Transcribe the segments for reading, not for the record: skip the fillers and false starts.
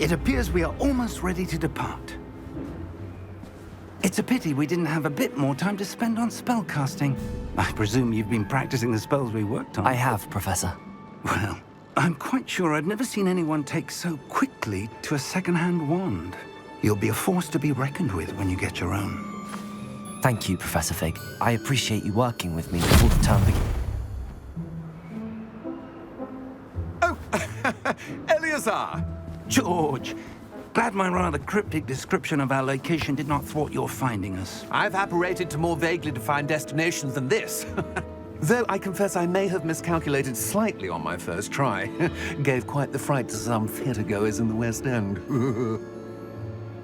It appears we are almost ready to depart. It's a pity we didn't have a bit more time to spend on spellcasting. I presume you've been practicing the spells we worked on. I have, Professor. Well, I'm quite sure I've never seen anyone take so quickly to a second-hand wand. You'll be a force to be reckoned with when you get your own. Thank you, Professor Fig. I appreciate you working with me before the term begins. Oh, Eleazar! George, glad my rather cryptic description of our location did not thwart your finding us. I've apparated to more vaguely defined destinations than this. Though I confess I may have miscalculated slightly on my first try. Gave quite the fright to some theatre-goers in the West End.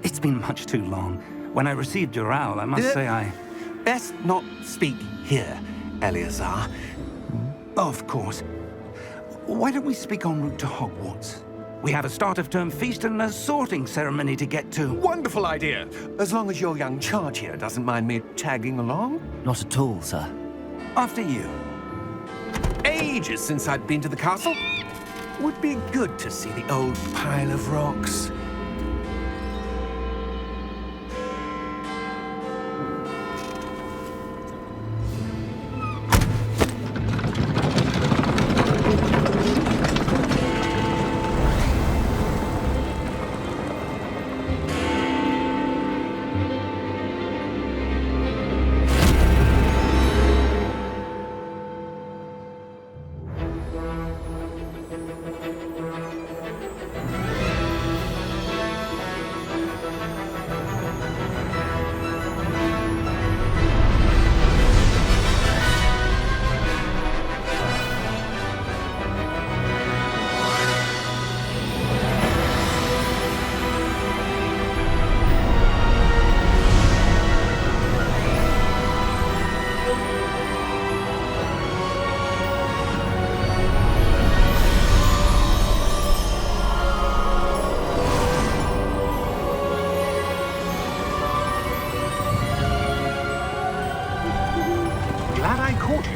It's been much too long. When I received your owl, I must say I... Best not speak here, Eleazar. Of course. Why don't we speak en route to Hogwarts? We have a start-of-term feast and a sorting ceremony to get to. Wonderful idea! As long as your young charge here doesn't mind me tagging along. Not at all, sir. After you. Ages since I'd been to the castle. Would be good to see the old pile of rocks.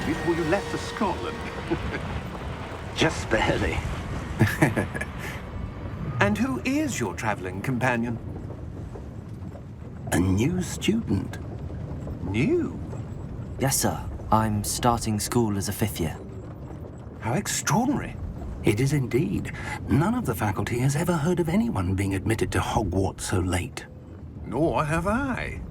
Before you left for Scotland. Just barely. And who is your traveling companion? A new student. New? Yes, sir. I'm starting school as a 5th year. How extraordinary. It is indeed. None of the faculty has ever heard of anyone being admitted to Hogwarts so late. Nor have I.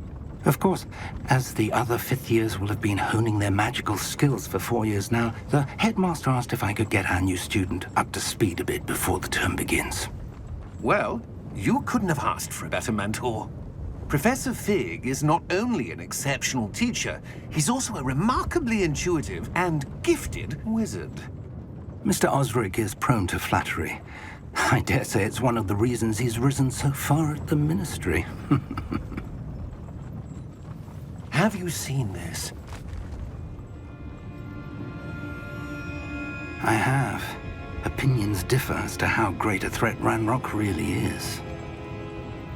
Of course, as the other 5th years will have been honing their magical skills for 4 years now, the headmaster asked if I could get our new student up to speed a bit before the term begins. Well, you couldn't have asked for a better mentor. Professor Fig is not only an exceptional teacher, he's also a remarkably intuitive and gifted wizard. Mr. Osric is prone to flattery. I dare say it's one of the reasons he's risen so far at the ministry. Have you seen this? I have. Opinions differ as to how great a threat Ranrock really is.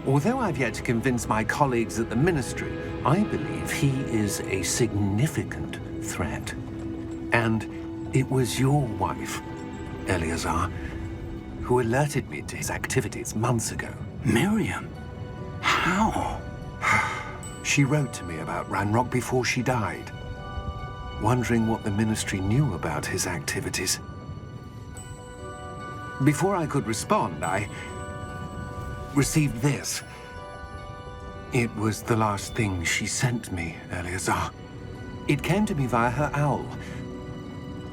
Although I've yet to convince my colleagues at the Ministry, I believe he is a significant threat. And it was your wife, Eleazar, who alerted me to his activities months ago. Miriam? How? She wrote to me about Ranrock before she died, wondering what the Ministry knew about his activities. Before I could respond, I received this. It was the last thing she sent me, Eleazar. It came to me via her owl,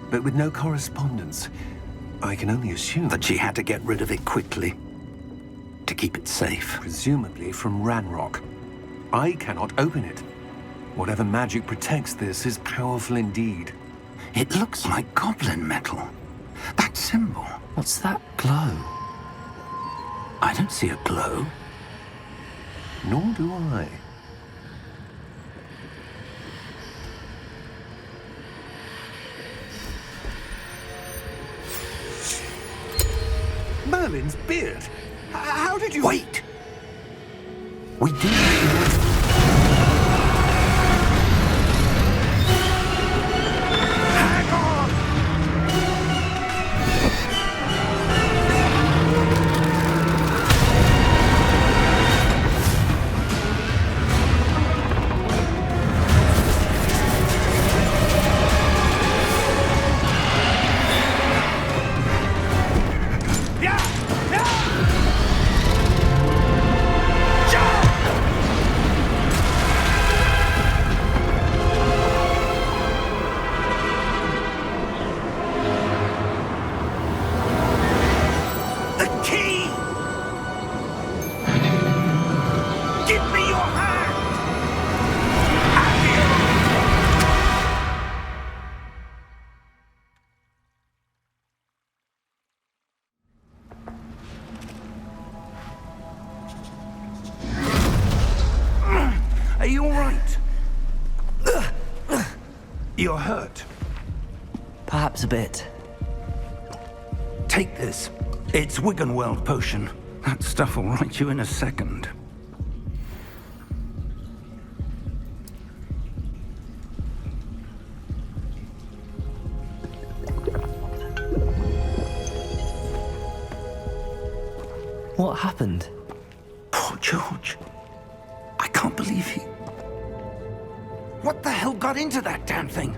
but with no correspondence. I can only assume That she had to get rid of it quickly, to keep it safe. presumably from Ranrock. I cannot open it. Whatever magic protects this is powerful indeed. It looks like goblin metal. That symbol. What's that glow? I don't see a glow. Nor do I. Merlin's beard. How did you... Wait! We do... Hang on! You're hurt. Perhaps a bit. Take this. It's Wiggenweld potion. That stuff will right you in a second. What happened? Poor George. I can't believe he... What the hell got into that damn thing?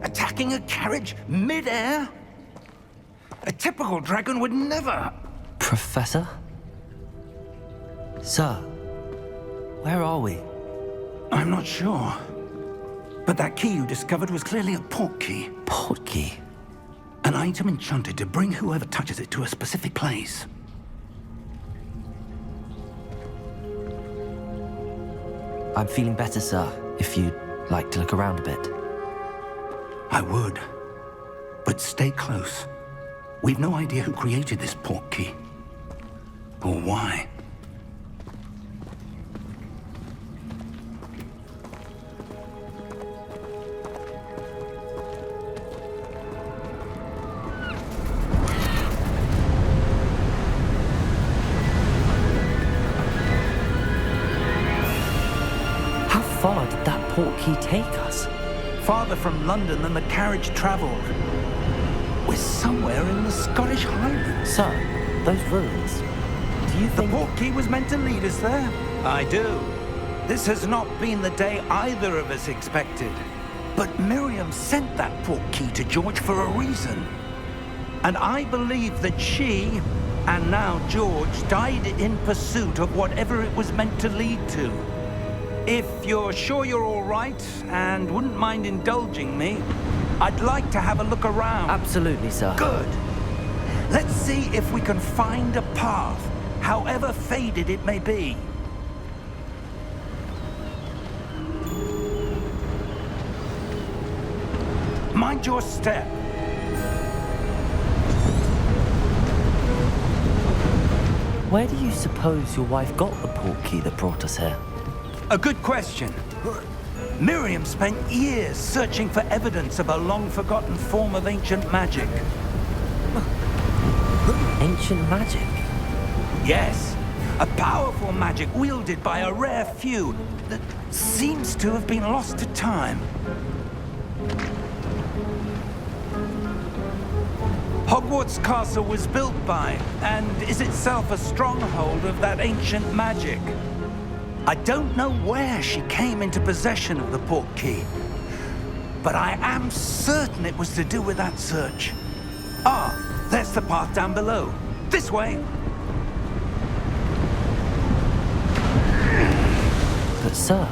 Attacking a carriage mid-air? A typical dragon would never... Professor? Sir, where are we? I'm not sure. But that key you discovered was clearly a port key. Port key? An item enchanted to bring whoever touches it to a specific place. I'm feeling better, sir, if you'd like to look around a bit. I would. But stay close. We've no idea who created this port key. Or why. How far did that port key take us? Farther from London than the carriage traveled. We're somewhere in the Scottish Highlands. Sir, those ruins. Do you The think... port key was meant to lead us there? I do. This has not been the day either of us expected. But Miriam sent that port key to George for a reason. And I believe that she, and now George, died in pursuit of whatever it was meant to lead to. If you're sure you're all right and wouldn't mind indulging me, I'd like to have a look around. Absolutely, sir. Good. Let's see if we can find a path, however faded it may be. Mind your step. Where do you suppose your wife got the port key that brought us here? A good question. Miriam spent years searching for evidence of a long-forgotten form of ancient magic. Ancient magic? Yes, a powerful magic wielded by a rare few that seems to have been lost to time. Hogwarts Castle was built by, and is itself a stronghold of that ancient magic. I don't know where she came into possession of the port key, but I am certain it was to do with that search. Ah, there's the path down below. This way. But sir,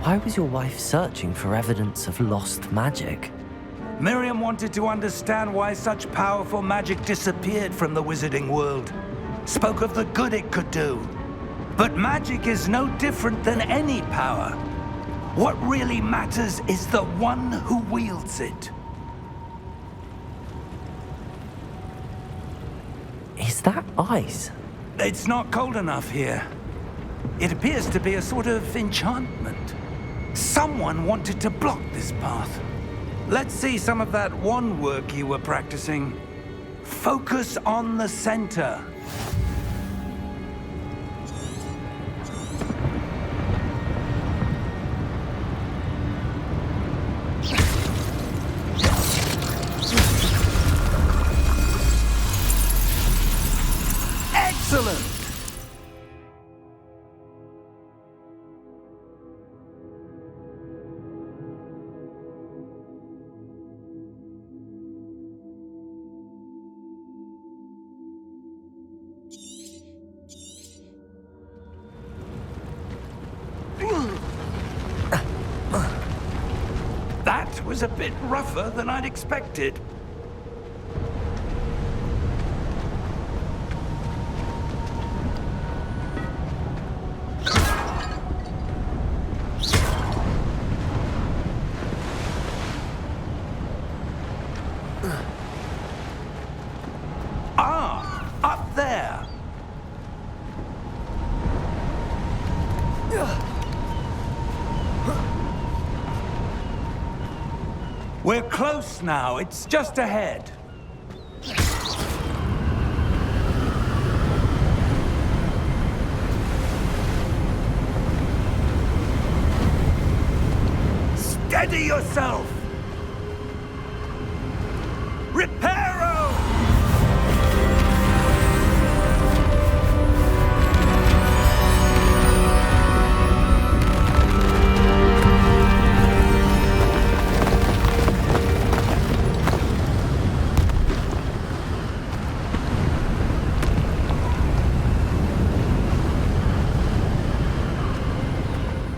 why was your wife searching for evidence of lost magic? Miriam wanted to understand why such powerful magic disappeared from the wizarding world. Spoke of the good it could do. But magic is no different than any power. What really matters is the one who wields it. Is that ice? It's not cold enough here. It appears to be a sort of enchantment. Someone wanted to block this path. Let's see some of that wand work you were practicing. Focus on the center. Excellent! That was a bit rougher than I'd expected. Ah, up there. We're close now. It's just ahead. Steady yourself! Reparo!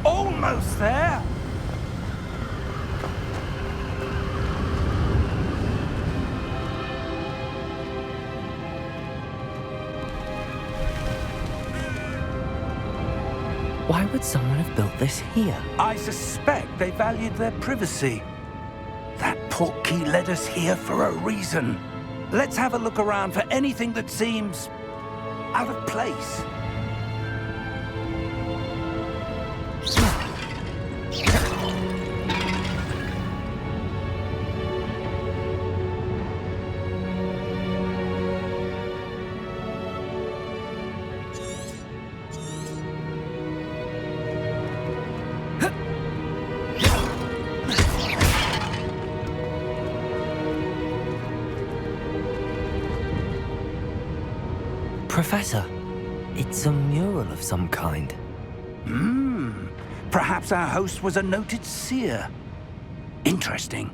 Almost there! Why would someone have built this here? I suspect they valued their privacy. That portkey led us here for a reason. Let's have a look around for anything that seems out of place. Professor, it's a mural of some kind. Perhaps our host was a noted seer. Interesting.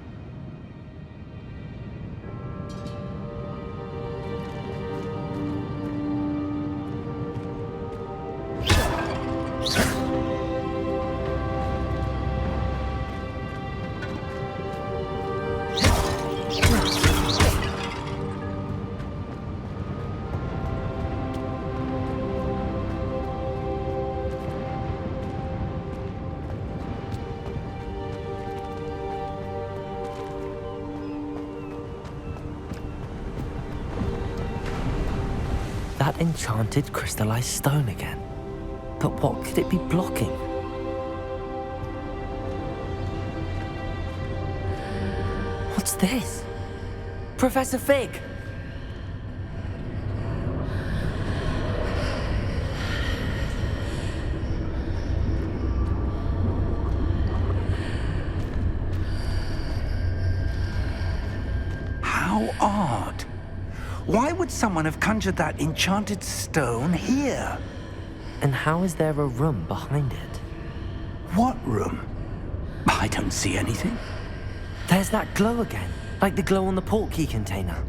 That enchanted crystallized stone again. But what could it be blocking? What's this? Professor Fig! How odd. Why would someone have conjured that enchanted stone here? And how is there a room behind it? What room? I don't see anything. There's that glow again, like the glow on the portkey container.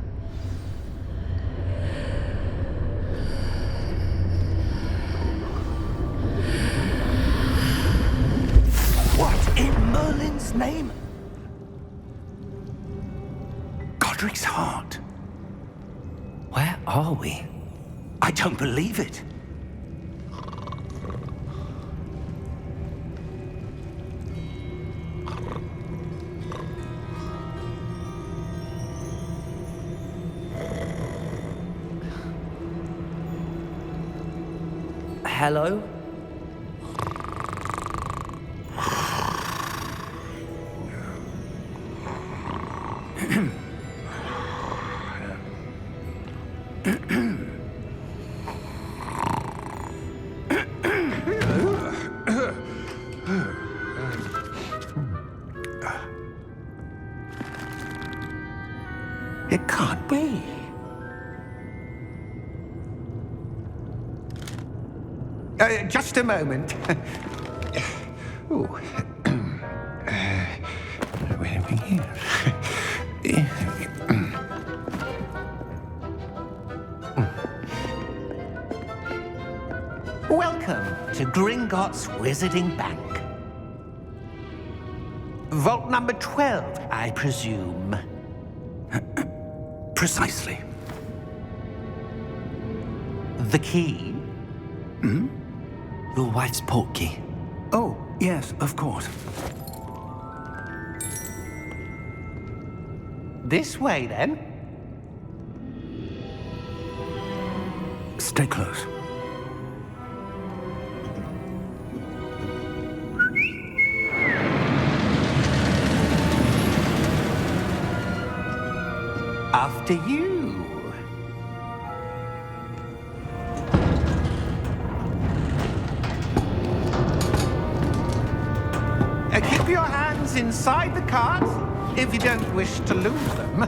What in Merlin's name? Godric's heart. Where are we? I don't believe it. Hello? It can't be. Just a moment. Ooh. Where are we here? Welcome to Gringotts Wizarding Bank. Vault number 12, I presume. Precisely. The key? Your wife's portkey. Oh, yes, of course. This way, then. Stay close. After you. Keep your hands inside the cart if you don't wish to lose them.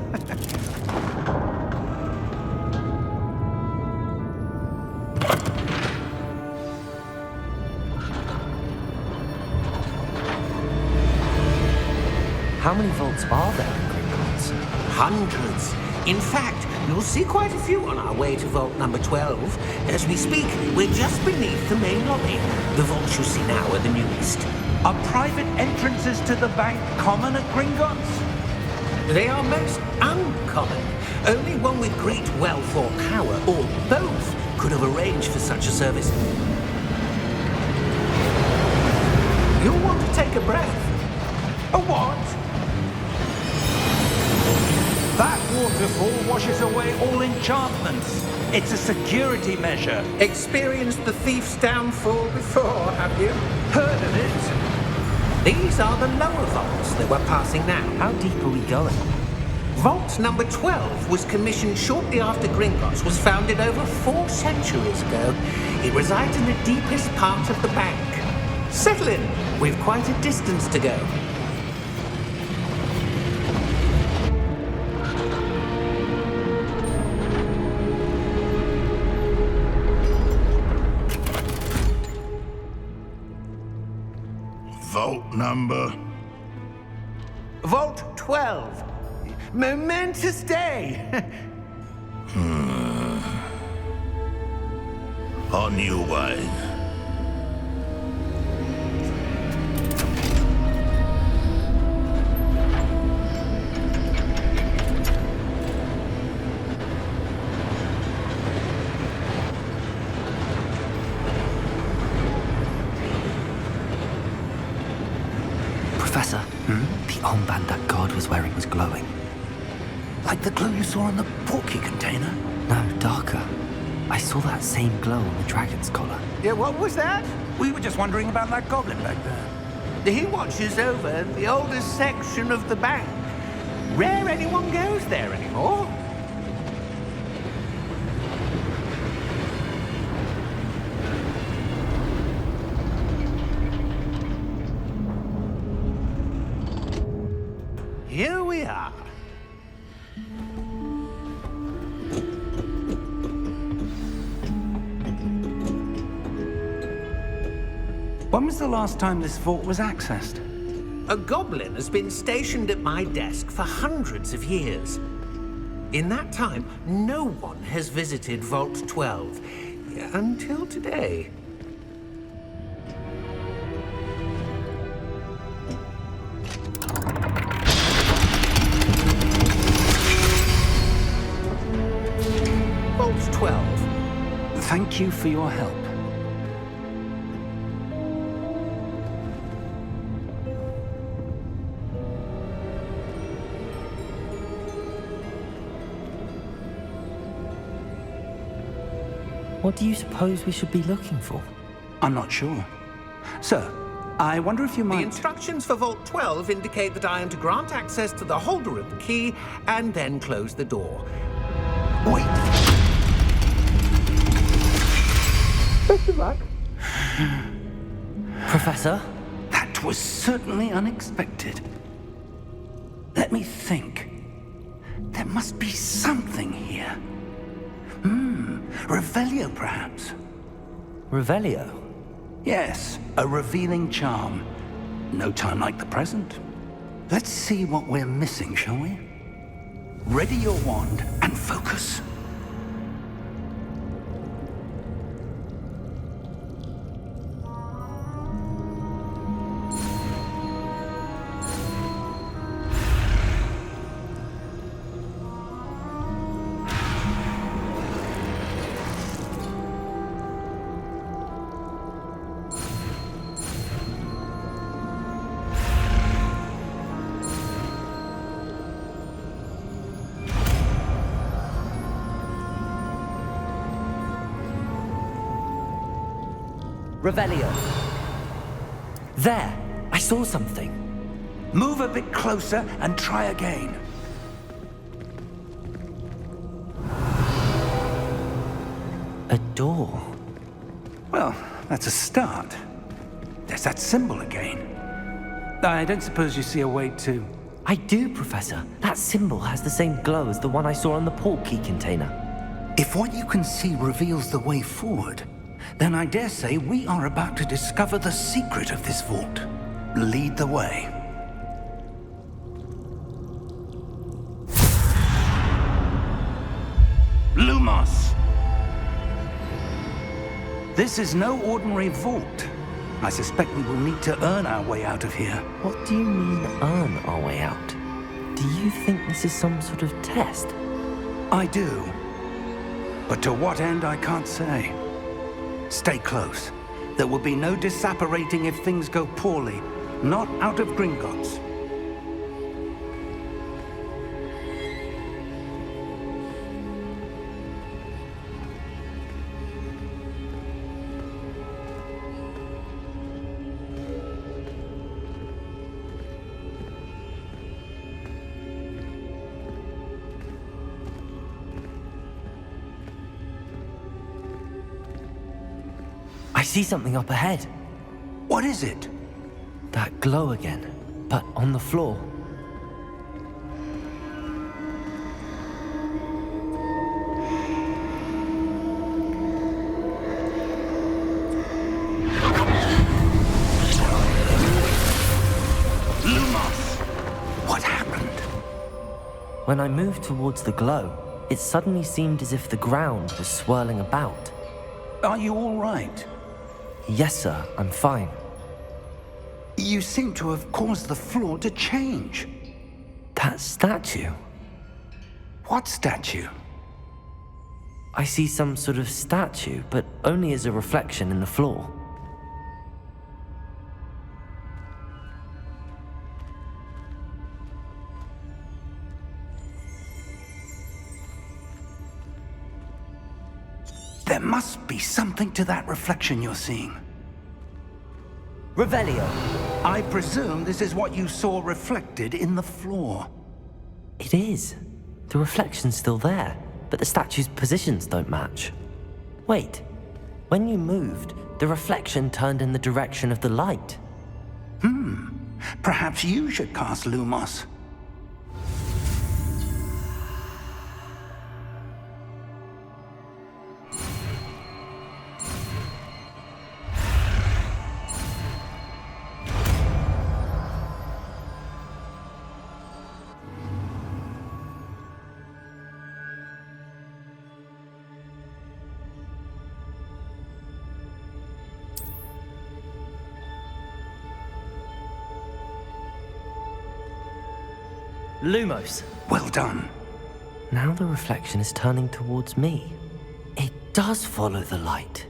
How many vaults are there in Gringotts? Hundreds. In fact, you'll see quite a few on our way to vault number 12. As we speak, we're just beneath the main lobby. The vaults you see now are the newest. Are private entrances to the bank common at Gringotts? They are most uncommon. Only one with great wealth or power, or both, could have arranged for such a service. You'll want to take a breath. A what? That waterfall washes away all enchantments. It's a security measure. Experienced the thief's downfall before, have you? Heard of it? These are the lower vaults that we're passing now. How deep are we going? Vault number 12 was commissioned shortly after Gringotts was founded over 4 centuries ago. It resides in the deepest part of the bank. Settle in. We've quite a distance to go. Vault number? Vault 12. Momentous day. On your way. Professor, the armband that guard was wearing was glowing. Like the glow you saw in the portkey container? No, darker. I saw that same glow on the dragon's collar. Yeah, what was that? We were just wondering about that goblin back there. He watches over the oldest section of the bank. Rare anyone goes there anymore. Here we are. When was the last time this vault was accessed? A goblin has been stationed at my desk for hundreds of years. In that time, no one has visited Vault 12 until today. Vault 12. Thank you for your help. What do you suppose we should be looking for? I'm not sure. Sir, I wonder if you The might... instructions for Vault 12 indicate that I am to grant access to the holder of the key and then close the door. Wait! Best of luck. Professor? That was certainly unexpected. Let me think. There must be something here. Revelio, perhaps? Revelio? Yes, a revealing charm. No time like the present. Let's see what we're missing, shall we? Ready your wand and focus. Revelio. There! I saw something. Move a bit closer and try again. A door. Well, that's a start. There's that symbol again. I don't suppose you see a way to... I do, Professor. That symbol has the same glow as the one I saw on the portkey container. If what you can see reveals the way forward, then I dare say we are about to discover the secret of this vault. Lead the way. Lumos! This is no ordinary vault. I suspect we will need to earn our way out of here. What do you mean, earn our way out? Do you think this is some sort of test? I do. But to what end, I can't say. Stay close. There will be no disapparating if things go poorly. Not out of Gringotts. I see something up ahead. What is it? That glow again, but on the floor. Lumos! What happened? When I moved towards the glow, it suddenly seemed as if the ground was swirling about. Are you all right? Yes, sir, I'm fine. You seem to have caused the floor to change. That statue. What statue? I see some sort of statue, but only as a reflection in the floor. There must be something to that reflection you're seeing. Revelio. I presume this is what you saw reflected in the floor. It is. The reflection's still there, but the statue's positions don't match. Wait. When you moved, the reflection turned in the direction of the light. Perhaps you should cast Lumos. Lumos. Well done. Now the reflection is turning towards me. It does follow the light.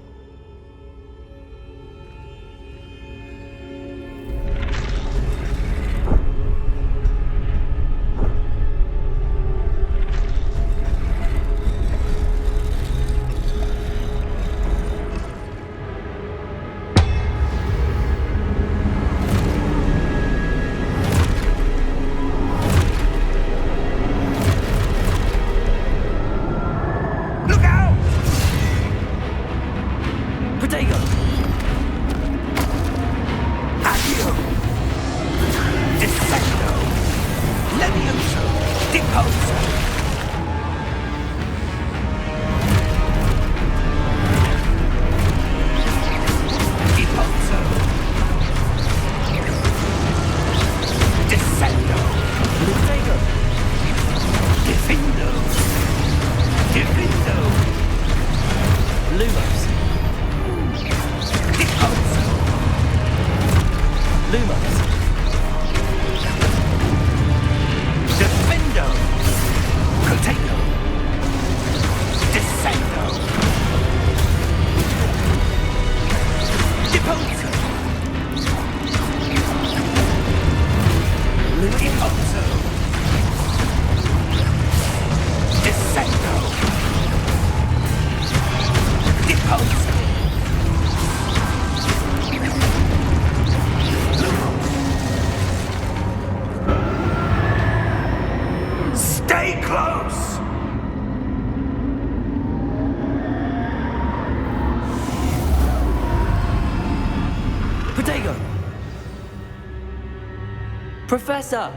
Professor!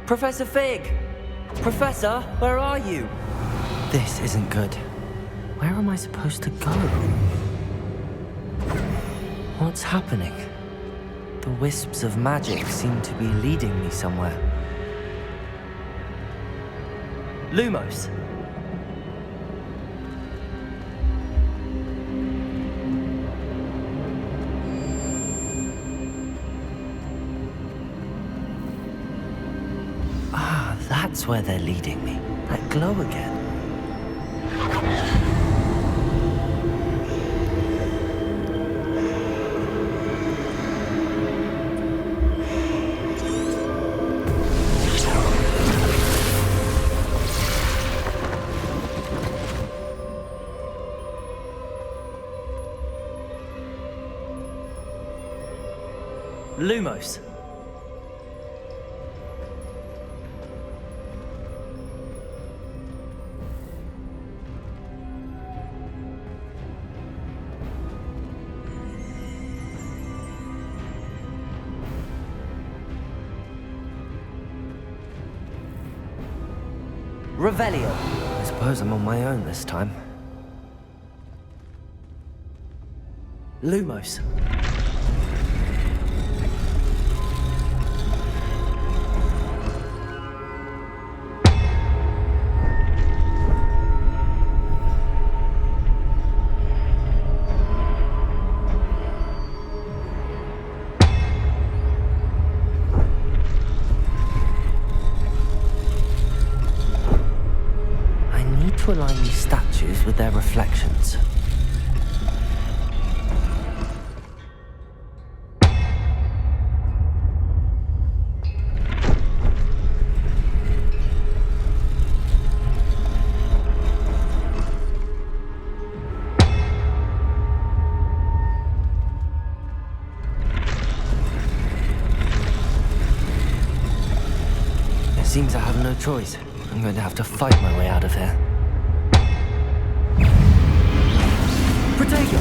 Professor Fig! Professor, where are you? This isn't good. Where am I supposed to go? What's happening? The wisps of magic seem to be leading me somewhere. Lumos! Ah, that's where they're leading me. That glow again. Lumos. Revelio. I suppose I'm on my own this time. Lumos. To align these statues with their reflections. It seems I have no choice. I'm going to have to fight my way out of here. Protego!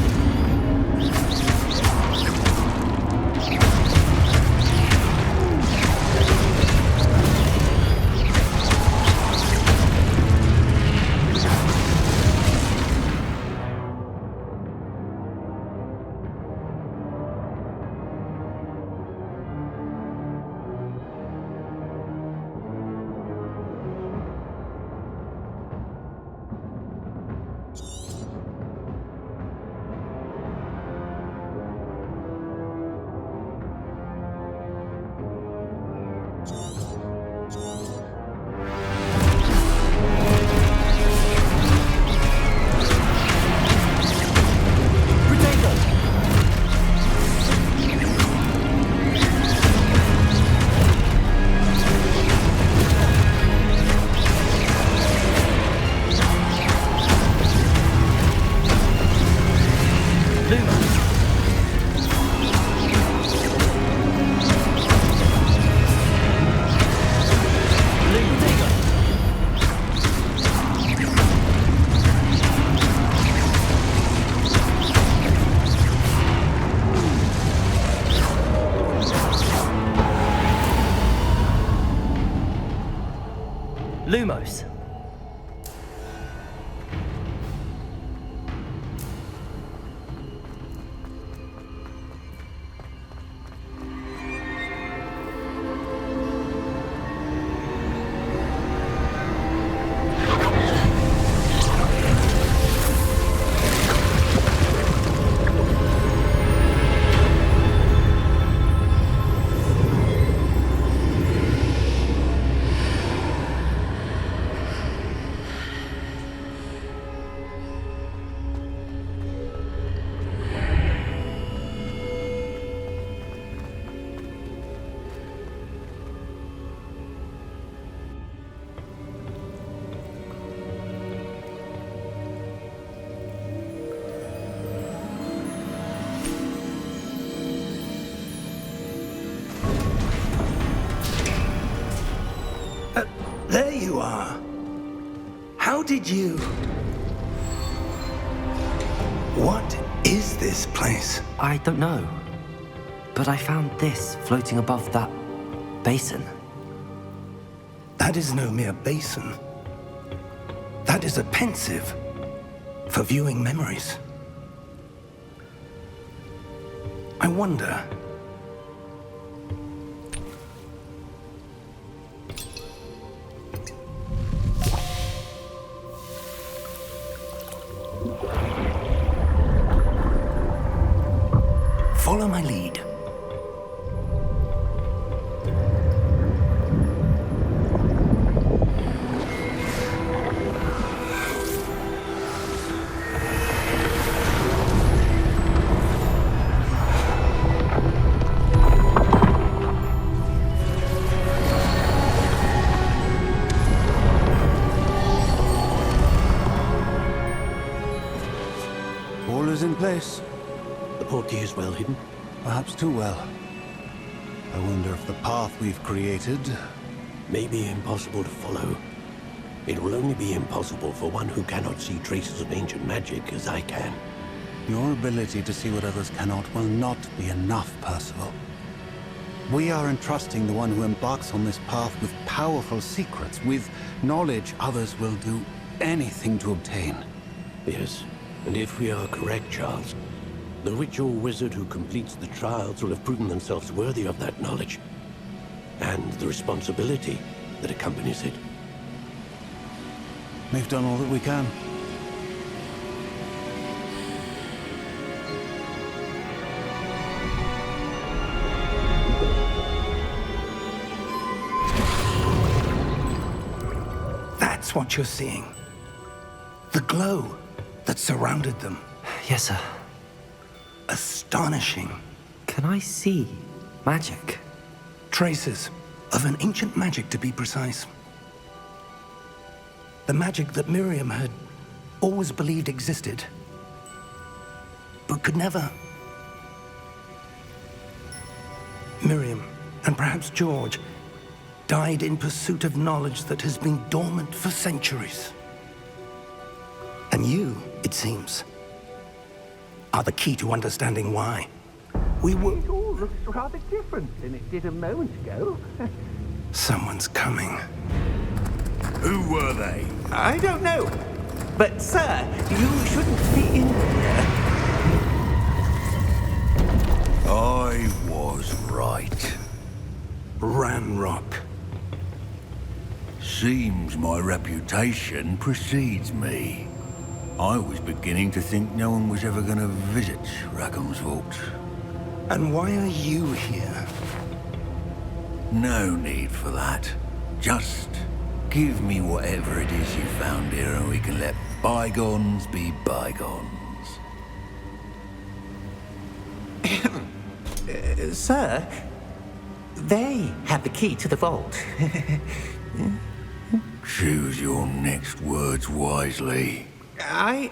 Lumos. There you are. How did you... What is this place? I don't know. But I found this floating above that Basin? That is no mere basin. That is a pensive for viewing memories. I wonder... Follow my lead. All is in place. The portkey is well hidden. Perhaps too well. I wonder if the path we've created... May be impossible to follow. It will only be impossible for one who cannot see traces of ancient magic as I can. Your ability to see what others cannot will not be enough, Percival. We are entrusting the one who embarks on this path with powerful secrets, with knowledge others will do anything to obtain. Yes, and if we are correct, Charles, the witch or wizard who completes the trials will have proven themselves worthy of that knowledge, and the responsibility that accompanies it. We've done all that we can. That's what you're seeing. The glow that surrounded them. Yes, sir. Astonishing. Can I see magic? Traces of an ancient magic, to be precise. The magic that Miriam had always believed existed, but could never. Miriam, and perhaps George, died in pursuit of knowledge that has been dormant for centuries. And you, it seems, are the key to understanding why. We were... It all looks rather different than it did a moment ago. Someone's coming. Who were they? I don't know. But, sir, you shouldn't be in here. I was right. Ranrock. Seems my reputation precedes me. I was beginning to think no one was ever going to visit Rackham's Vault. And why are you here? No need for that. Just give me whatever it is you found here and we can let bygones be bygones. Sir, they have the key to the vault. Choose your next words wisely. I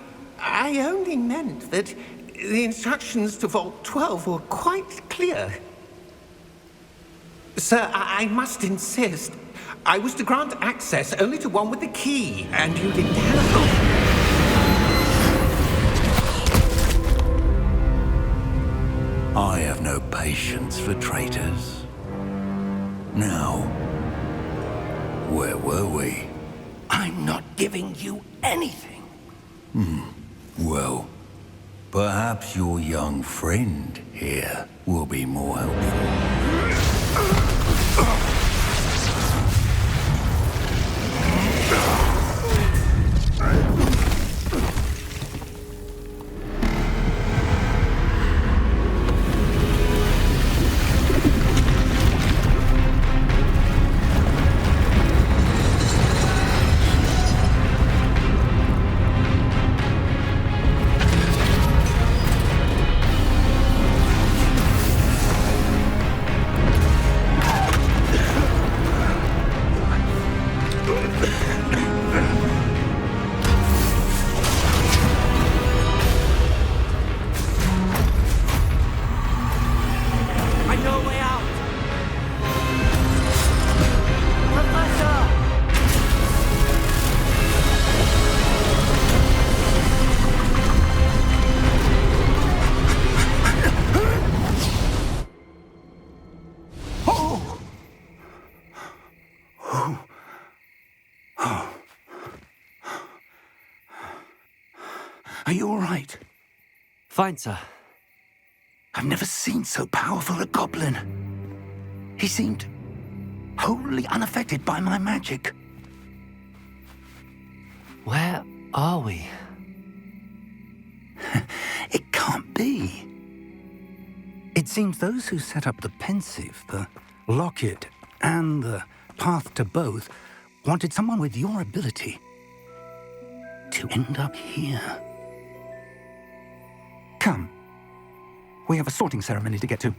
only meant that the instructions to Vault 12 were quite clear. Sir, I must insist. I was to grant access only to one with the key, and you didn't have I have no patience for traitors. Now, where were we? I'm not giving you anything. Well, perhaps your young friend here will be more helpful. Are you all right? Fine, sir. I've never seen so powerful a goblin. He seemed wholly unaffected by my magic. Where are we? It can't be. It seems those who set up the pensive, the locket, and the path to both wanted someone with your ability to end up here. Come. We have a sorting ceremony to get to.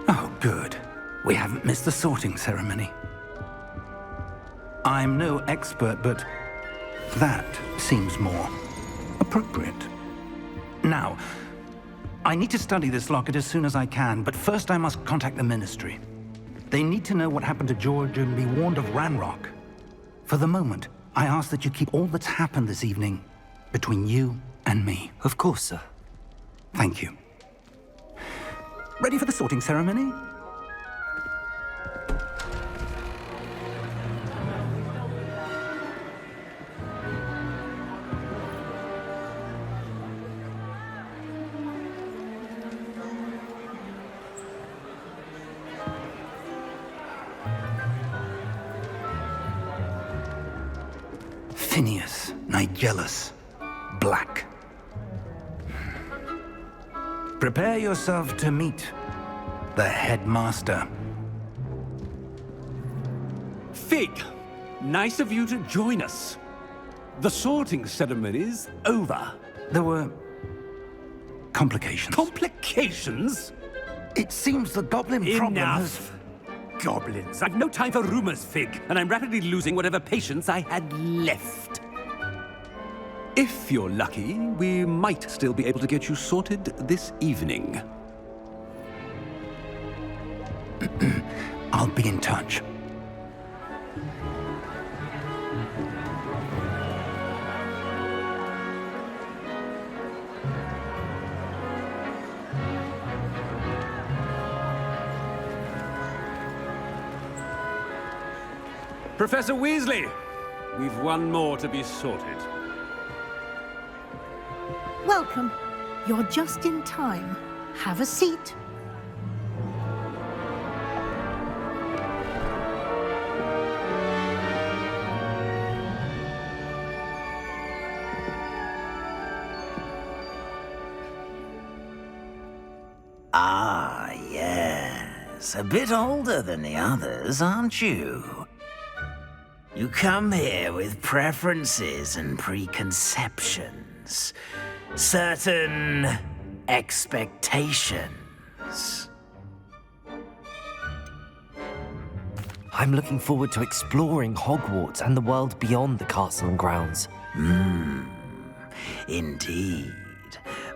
Oh, good. We haven't missed the sorting ceremony. I'm no expert, but that seems more appropriate. Now, I need to study this locket as soon as I can, but first I must contact the Ministry. They need to know what happened to George and be warned of Ranrock. For the moment, I ask that you keep all that's happened this evening between you and me. Of course, sir. Thank you. Ready for the sorting ceremony? Phineas, Nigellus, Black. Prepare yourself to meet the headmaster. Fig, nice of you to join us. The sorting ceremony's over. There were complications. Complications? It seems the goblin problem has... Enough! Goblins. I've no time for rumors, Fig, and I'm rapidly losing whatever patience I had left. If you're lucky, we might still be able to get you sorted this evening. I'll be in touch. Professor Weasley, we've one more to be sorted. Welcome. You're just in time. Have a seat. Ah, yes. A bit older than the others, aren't you? You come here with preferences and preconceptions. Certain expectations. I'm looking forward to exploring Hogwarts and the world beyond the castle and grounds. Indeed.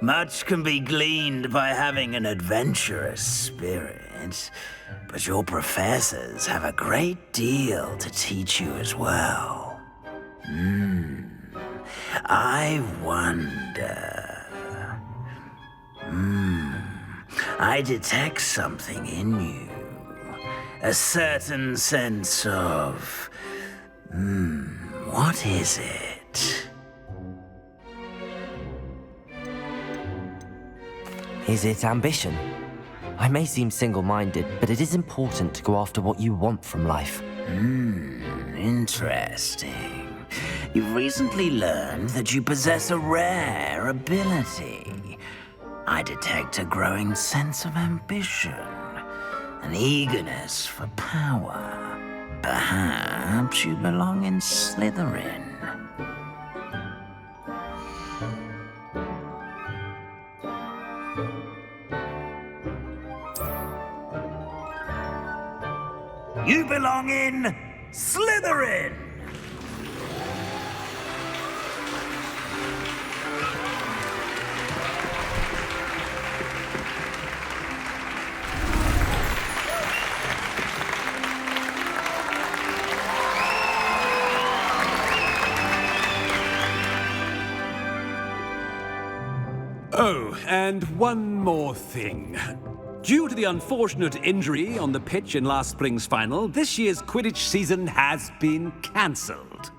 Much can be gleaned by having an adventurous spirit, but your professors have a great deal to teach you as well. I wonder... I detect something in you. A certain sense of... what is it? Is it ambition? I may seem single-minded, but it is important to go after what you want from life. Interesting. You've recently learned that you possess a rare ability. I detect a growing sense of ambition, an eagerness for power. Perhaps you belong in Slytherin. You belong in Slytherin! Oh, and one more thing. Due to the unfortunate injury on the pitch in last spring's final, this year's Quidditch season has been cancelled.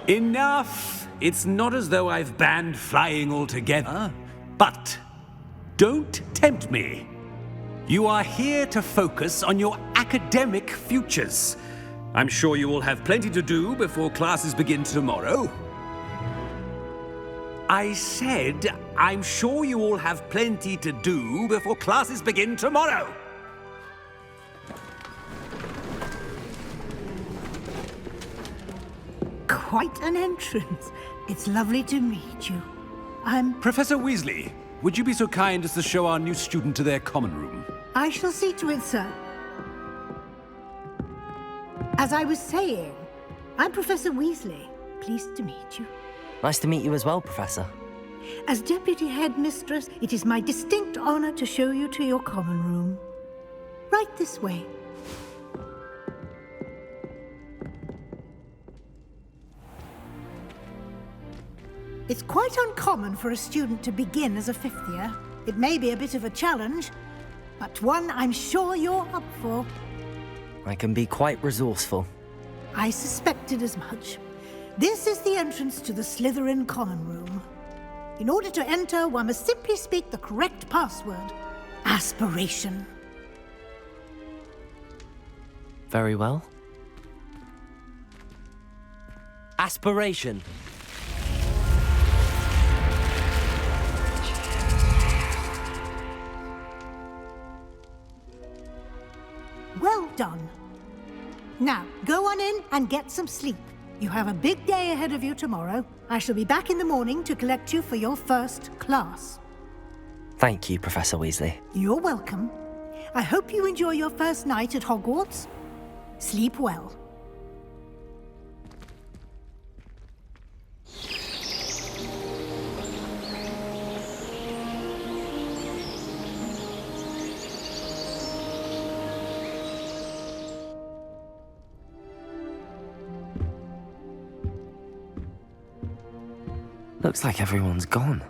Enough! It's not as though I've banned flying altogether, but don't tempt me. You are here to focus on your academic futures. I'm sure you will have plenty to do before classes begin tomorrow. I said, I'm sure you all have plenty to do before classes begin tomorrow. Quite an entrance. It's lovely to meet you. Professor Weasley, would you be so kind as to show our new student to their common room? I shall see to it, sir. As I was saying, I'm Professor Weasley. Pleased to meet you. Nice to meet you as well, Professor. As Deputy Headmistress, it is my distinct honor to show you to your common room. Right this way. It's quite uncommon for a student to begin as a fifth year. It may be a bit of a challenge, but one I'm sure you're up for. I can be quite resourceful. I suspected as much. This is the entrance to the Slytherin common room. In order to enter, one must simply speak the correct password. Aspiration. Very well. Aspiration. Well done. Now, go on in and get some sleep. You have a big day ahead of you tomorrow. I shall be back in the morning to collect you for your first class. Thank you, Professor Weasley. You're welcome. I hope you enjoy your first night at Hogwarts. Sleep well. Looks like everyone's gone.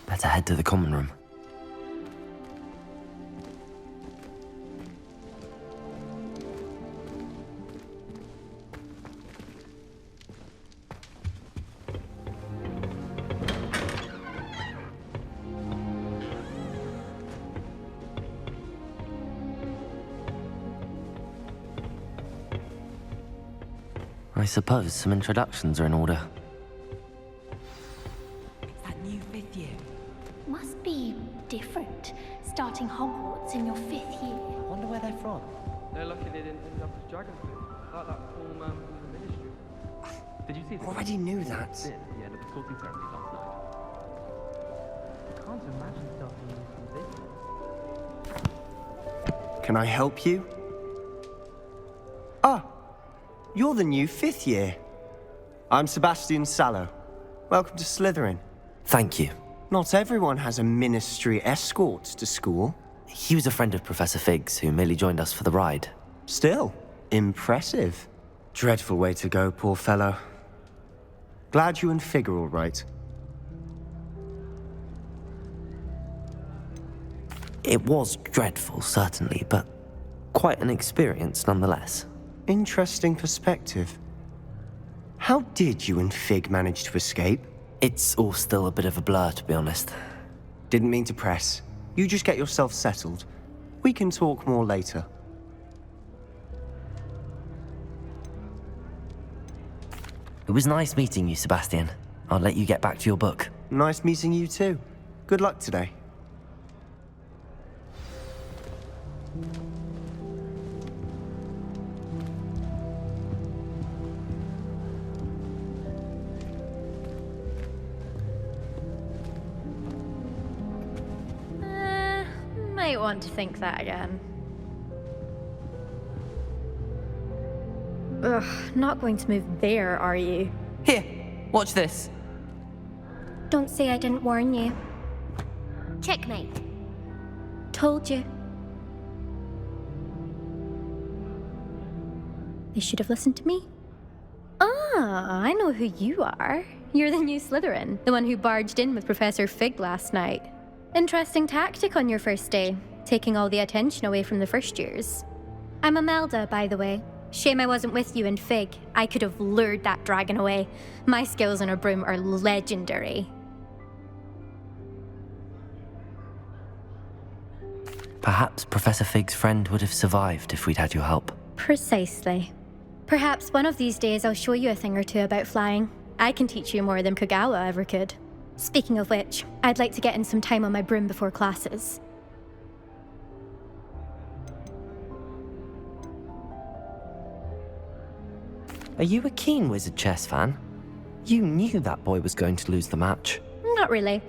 Better head to the common room. I suppose some introductions are in order. Must be different, starting Hogwarts in your 5th year. I wonder where they're from. They're lucky they didn't end up as Dragonflies, like that poor man from the Ministry. Did you see that? Already knew that. At the end of the talking ceremony last night. I can't imagine starting this. Can I help you? Ah, you're the new 5th year. I'm Sebastian Sallow. Welcome to Slytherin. Thank you. Not everyone has a ministry escort to school. He was a friend of Professor Fig's who merely joined us for the ride. Still, impressive. Dreadful way to go, poor fellow. Glad you and Fig are all right. It was dreadful, certainly, but quite an experience nonetheless. Interesting perspective. How did you and Fig manage to escape? It's all still a bit of a blur, to be honest. Didn't mean to press. You just get yourself settled. We can talk more later. It was nice meeting you, Sebastian. I'll let you get back to your book. Nice meeting you too. Good luck today. Might want to think that again. Ugh, not going to move there, are you? Here, watch this. Don't say I didn't warn you. Checkmate. Told you. They should have listened to me. Ah, I know who you are. You're the new Slytherin, the one who barged in with Professor Fig last night. Interesting tactic on your first day, taking all the attention away from the first years. I'm Imelda, by the way. Shame I wasn't with you in Fig. I could have lured that dragon away. My skills on a broom are legendary. Perhaps Professor Fig's friend would have survived if we'd had your help. Precisely. Perhaps one of these days I'll show you a thing or two about flying. I can teach you more than Kogawa ever could. Speaking of which, I'd like to get in some time on my broom before classes. Are you a keen Wizard chess fan? You knew that boy was going to lose the match. Not really.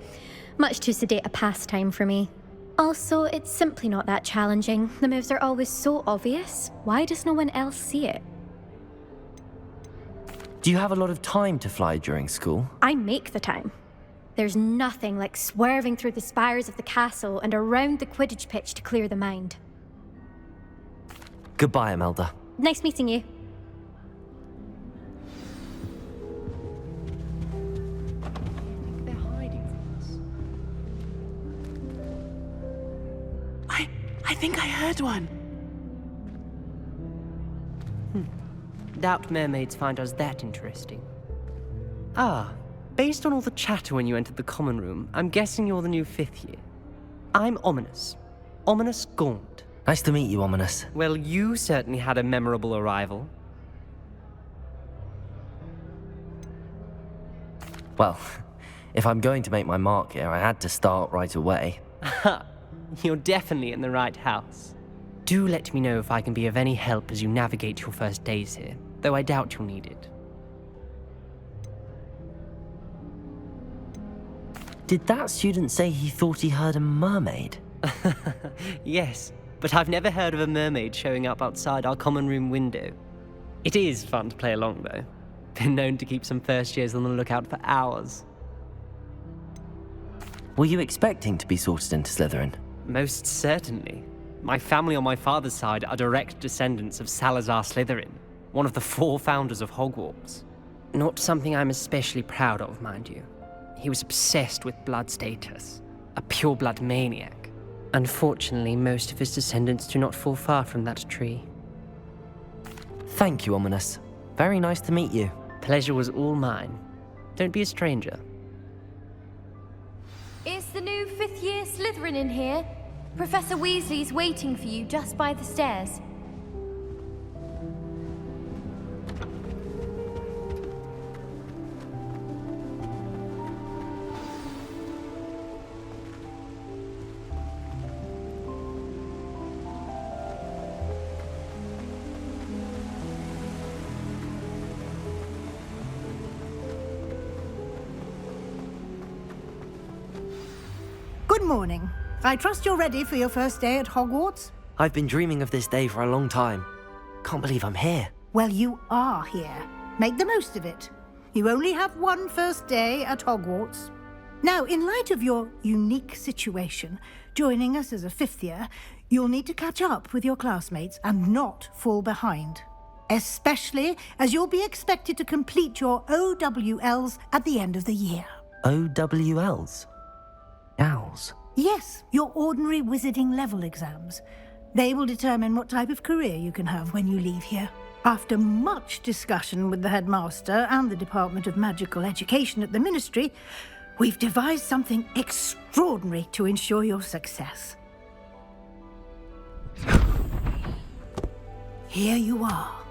Much too sedate a pastime for me. Also, it's simply not that challenging. The moves are always so obvious. Why does no one else see it? Do you have a lot of time to fly during school? I make the time. There's nothing like swerving through the spires of the castle and around the Quidditch pitch to clear the mind. Goodbye, Imelda. Nice meeting you. They're hiding from us. I think I heard one. Doubt mermaids find us that interesting. Ah, based on all the chatter when you entered the common room, I'm guessing you're the new 5th year. I'm Ominous. Ominous Gaunt. Nice to meet you, Ominous. Well, you certainly had a memorable arrival. Well, if I'm going to make my mark here, I had to start right away. Ha! You're definitely in the right house. Do let me know if I can be of any help as you navigate your first days here, though I doubt you'll need it. Did that student say he thought he heard a mermaid? Yes, but I've never heard of a mermaid showing up outside our common room window. It is fun to play along, though. Been known to keep some first years on the lookout for hours. Were you expecting to be sorted into Slytherin? Most certainly. My family on my father's side are direct descendants of Salazar Slytherin, one of the 4 founders of Hogwarts. Not something I'm especially proud of, mind you. He was obsessed with blood status, a pure-blood maniac. Unfortunately, most of his descendants do not fall far from that tree. Thank you, Ominous. Very nice to meet you. Pleasure was all mine. Don't be a stranger. Is the new 5th year Slytherin in here? Professor Weasley's waiting for you just by the stairs. Good morning. I trust you're ready for your first day at Hogwarts? I've been dreaming of this day for a long time. Can't believe I'm here. Well, you are here. Make the most of it. You only have one first day at Hogwarts. Now, in light of your unique situation, joining us as a 5th year, you'll need to catch up with your classmates and not fall behind. Especially as you'll be expected to complete your OWLs at the end of the year. OWLs? Owls? Yes, your ordinary wizarding level exams. They will determine what type of career you can have when you leave here. After much discussion with the headmaster and the Department of Magical Education at the Ministry, we've devised something extraordinary to ensure your success. Here you are.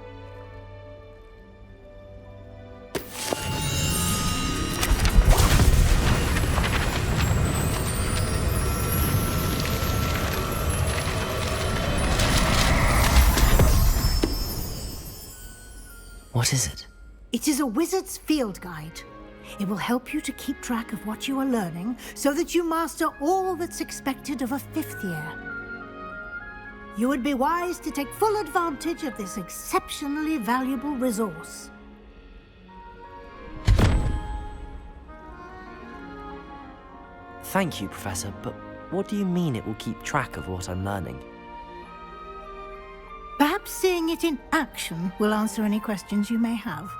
What is it? It is a wizard's field guide. It will help you to keep track of what you are learning so that you master all that's expected of a 5th year. You would be wise to take full advantage of this exceptionally valuable resource. Thank you, Professor, but what do you mean it will keep track of what I'm learning? Perhaps seeing it in action will answer any questions you may have.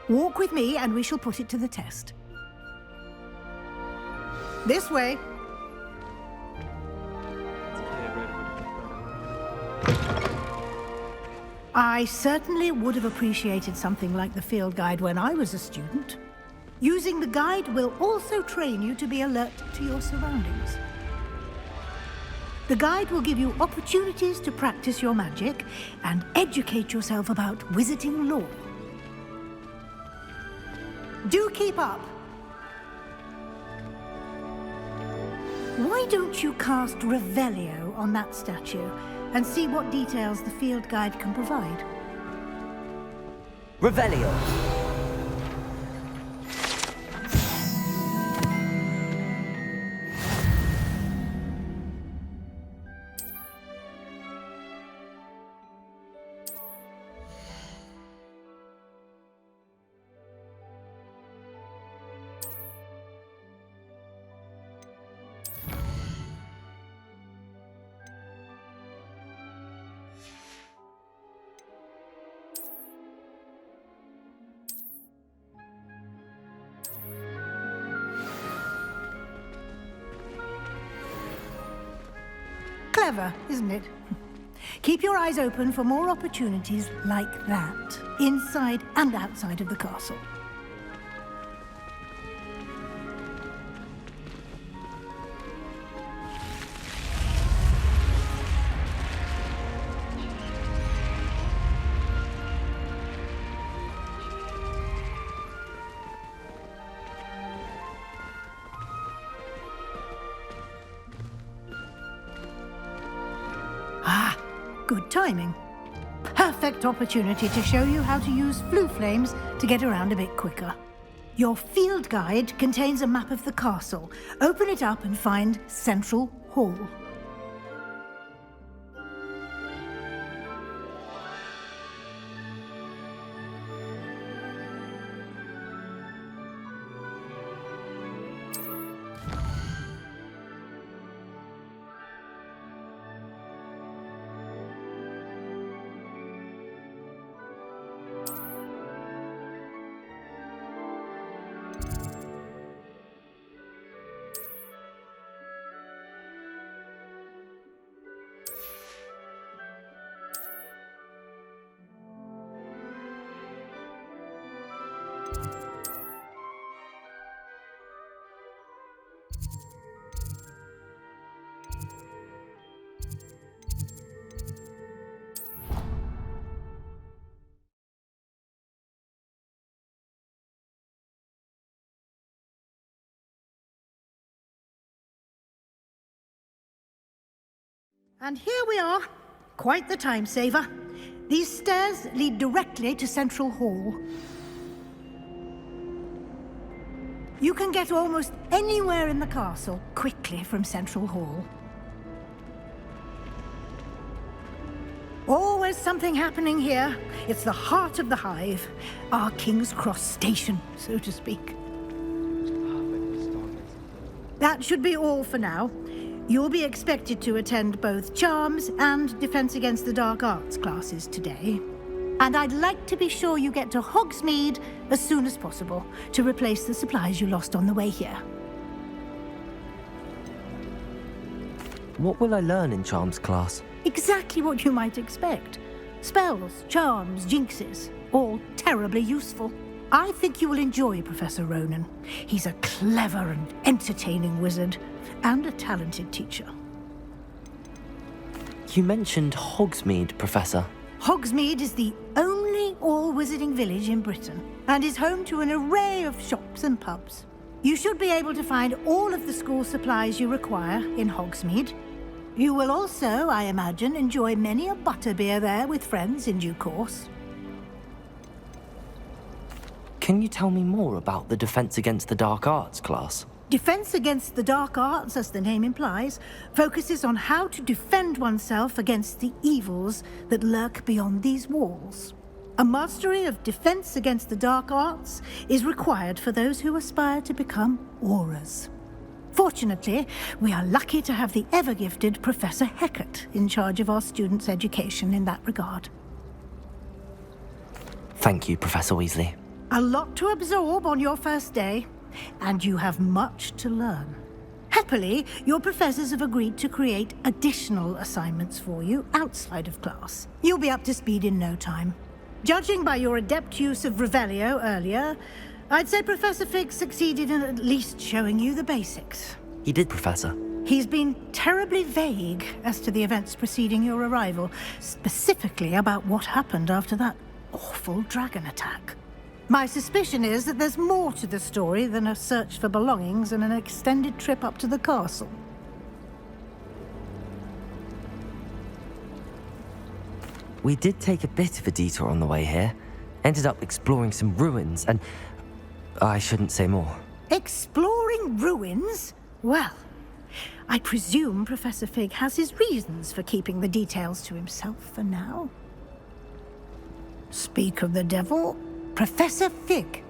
Walk with me and we shall put it to the test. This way. I certainly would have appreciated something like the field guide when I was a student. Using the guide will also train you to be alert to your surroundings. The guide will give you opportunities to practice your magic and educate yourself about wizarding lore. Do keep up. Why don't you cast Revelio on that statue and see what details the field guide can provide? Revelio! Clever, isn't it? Keep your eyes open for more opportunities like that, inside and outside of the castle. Good timing. Perfect opportunity to show you how to use flue flames to get around a bit quicker. Your field guide contains a map of the castle. Open it up and find Central Hall. And here we are. Quite the time saver. These stairs lead directly to Central Hall. You can get almost anywhere in the castle quickly from Central Hall. Always something happening here. It's the heart of the hive. Our King's Cross station, so to speak. That should be all for now. You'll be expected to attend both Charms and Defense Against the Dark Arts classes today. And I'd like to be sure you get to Hogsmeade as soon as possible to replace the supplies you lost on the way here. What will I learn in Charms class? Exactly what you might expect. Spells, charms, jinxes, all terribly useful. I think you will enjoy Professor Ronan. He's a clever and entertaining wizard, and a talented teacher. You mentioned Hogsmeade, Professor. Hogsmeade is the only all-wizarding village in Britain, and is home to an array of shops and pubs. You should be able to find all of the school supplies you require in Hogsmeade. You will also, I imagine, enjoy many a butterbeer there with friends in due course. Can you tell me more about the Defense Against the Dark Arts class? Defense Against the Dark Arts, as the name implies, focuses on how to defend oneself against the evils that lurk beyond these walls. A mastery of Defense Against the Dark Arts is required for those who aspire to become Aurors. Fortunately, we are lucky to have the ever-gifted Professor Hecat in charge of our students' education in that regard. Thank you, Professor Weasley. A lot to absorb on your first day, and you have much to learn. Happily, your professors have agreed to create additional assignments for you outside of class. You'll be up to speed in no time. Judging by your adept use of Revelio earlier, I'd say Professor Fig succeeded in at least showing you the basics. He did, Professor. He's been terribly vague as to the events preceding your arrival, specifically about what happened after that awful dragon attack. My suspicion is that there's more to the story than a search for belongings and an extended trip up to the castle. We did take a bit of a detour on the way here. Ended up exploring some ruins and... I shouldn't say more. Exploring ruins? Well, I presume Professor Fig has his reasons for keeping the details to himself for now. Speak of the devil, Professor Fig.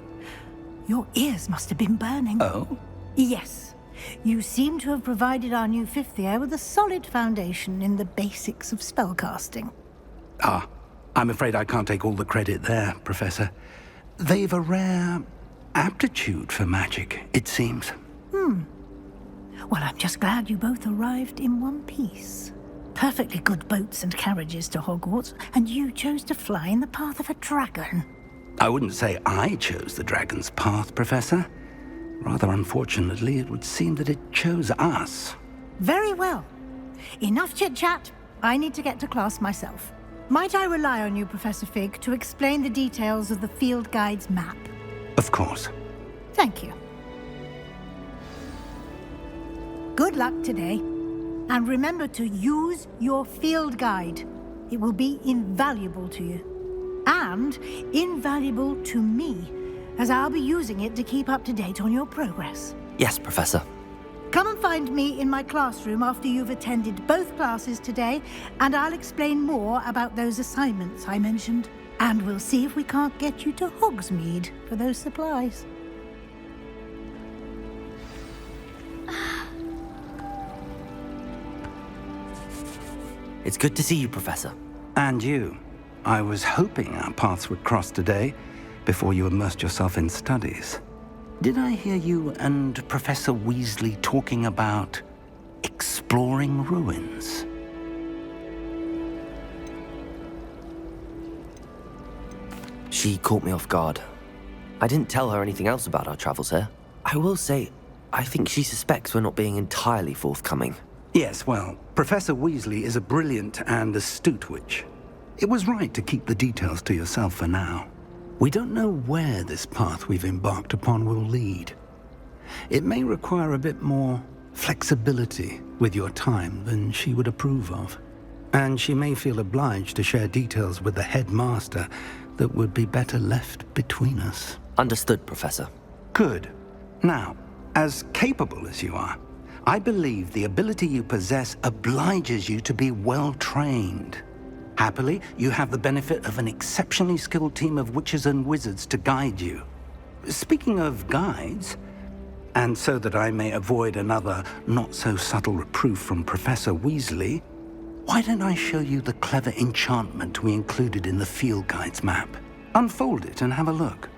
Your ears must have been burning. Oh? Yes. You seem to have provided our new fifth year with a solid foundation in the basics of spellcasting. Ah, I'm afraid I can't take all the credit there, Professor. They've a rare aptitude for magic, it seems. Well, I'm just glad you both arrived in one piece. Perfectly good boats and carriages to Hogwarts, and you chose to fly in the path of a dragon. I wouldn't say I chose the dragon's path, Professor. Rather unfortunately, it would seem that it chose us. Very well. Enough chit-chat. I need to get to class myself. Might I rely on you, Professor Fig, to explain the details of the field guide's map? Of course. Thank you. Good luck today. And remember to use your field guide. It will be invaluable to you. And invaluable to me, as I'll be using it to keep up to date on your progress. Yes, Professor. Come and find me in my classroom after you've attended both classes today, and I'll explain more about those assignments I mentioned. And we'll see if we can't get you to Hogsmeade for those supplies. It's good to see you, Professor. And you. I was hoping our paths would cross today, before you immersed yourself in studies. Did I hear you and Professor Weasley talking about exploring ruins? She caught me off guard. I didn't tell her anything else about our travels here. I will say, I think she suspects we're not being entirely forthcoming. Yes, well, Professor Weasley is a brilliant and astute witch. It was right to keep the details to yourself for now. We don't know where this path we've embarked upon will lead. It may require a bit more flexibility with your time than she would approve of. And she may feel obliged to share details with the headmaster that would be better left between us. Understood, Professor. Good. Now, as capable as you are, I believe the ability you possess obliges you to be well-trained. Happily, you have the benefit of an exceptionally skilled team of witches and wizards to guide you. Speaking of guides, and so that I may avoid another not-so-subtle reproof from Professor Weasley, why don't I show you the clever enchantment we included in the field guide's map? Unfold it and have a look.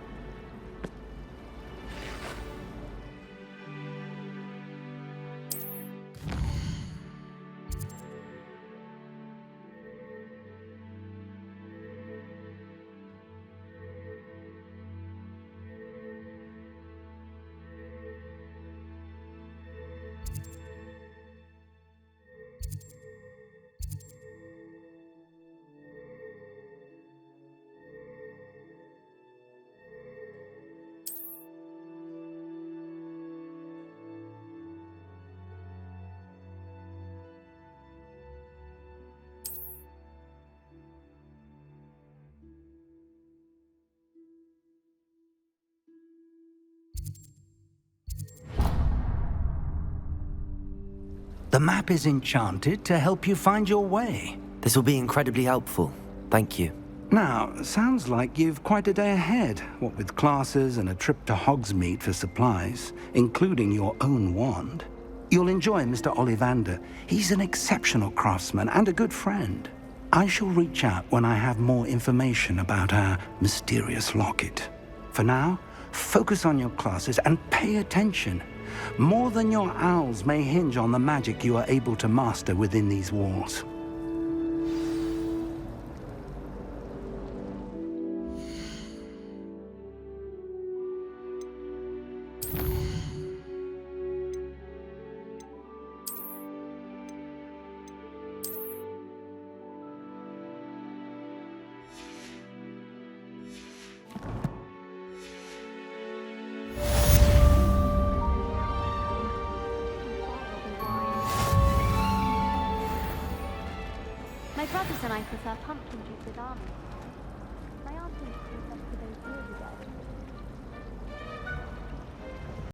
The map is enchanted to help you find your way. This will be incredibly helpful. Thank you. Now, sounds like you've quite a day ahead, what with classes and a trip to Hogsmeade for supplies, including your own wand. You'll enjoy Mr. Ollivander. He's an exceptional craftsman and a good friend. I shall reach out when I have more information about our mysterious locket. For now, focus on your classes and pay attention. More than your owls may hinge on the magic you are able to master within these walls. My brothers and I prefer pumpkin juice with almonds. My aunt thinks it's best for those years ago.